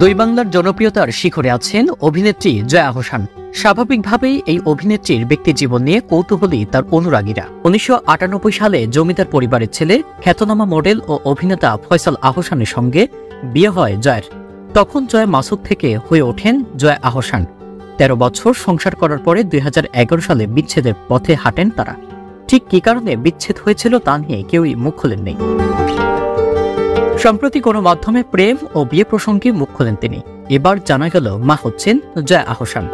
দুই বাংলার জনপ্রিয়তার শিখরে আছেন অভিনেত্রী জয়া আহসান। স্বাভাবিকভাবেই এই অভিনেত্রীর ব্যক্তিজীবন নিয়ে কৌতূহলী তার অনুরাগীরা। ১৯৯৮ সালে জমিদার পরিবারের ছেলে খ্যাতনামা মডেল ও অভিনেতা ফয়সাল আহসানের সঙ্গে বিয়ে হয় জয়ের। তখন জয়া মাসুদ থেকে হয়ে ওঠেন জয়া আহসান। ১৩ বছর সংসার করার পরে ২০১১ সালে বিচ্ছেদের পথে হাঁটেন তারা। ঠিক কী কারণে বিচ্ছেদ হয়েছিল তা নিয়ে কেউই মুখ খোলেননি। সম্প্রতি কোনো মাধ্যমে প্রেম ও বিয়ে প্রসঙ্গে মুখ খোলেন তিনি। এবার জানা গেল মা হচ্ছেন জয়া আহসান।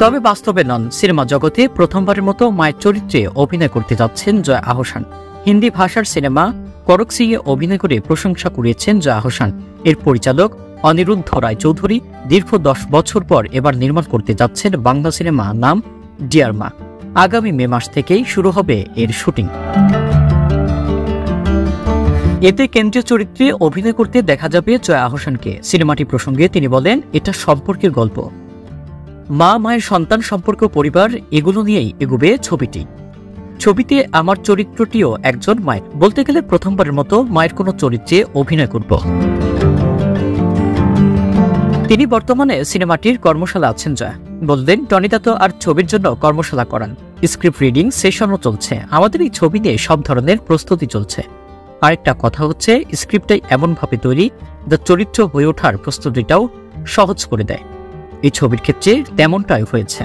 তবে বাস্তবে নন, সিনেমা জগতে প্রথমবারের মতো মায়ের চরিত্রে অভিনয় করতে যাচ্ছেন জয়া আহসান। হিন্দি ভাষার সিনেমা করক সিংয়ে অভিনয় করে প্রশংসা কুড়িয়েছেন জয়া আহসান। এর পরিচালক অনিরুদ্ধ রায় চৌধুরী দীর্ঘ ১০ বছর পর এবার নির্মাণ করতে যাচ্ছেন বাংলা সিনেমা নাম ডিয়ার মা। আগামী মে মাস থেকেই শুরু হবে এর শুটিং। এতে কেন্দ্রীয় চরিত্রে অভিনয় করতে দেখা যাবে জয়া আহসানকে। সিনেমাটি প্রসঙ্গে তিনি বলেন, এটা সম্পর্কের গল্প। মা মায়ের সন্তান সম্পর্ক, পরিবার, এগুলো নিয়েই এগুবে ছবিটি। ছবিতে আমার চরিত্রটিও একজন মায়ের। বলতে গেলে প্রথমবারের মতো মায়ের কোনো চরিত্রে অভিনয় করব। তিনি বর্তমানে সিনেমাটির কর্মশালা আছেন জয়া। বললেন, টনিদা তো আর ছবির জন্য কর্মশালা করান, স্ক্রিপ্ট রিডিং সেশনও চলছে। আমাদের এই ছবি নিয়ে সব ধরনের প্রস্তুতি চলছে। আরেকটা কথা হচ্ছে, স্ক্রিপ্টটাই এমনভাবে তৈরি যা চরিত্র হয়ে ওঠার প্রস্তুতিটাও সহজ করে দেয়। এই ছবির ক্ষেত্রে তেমনটাই হয়েছে।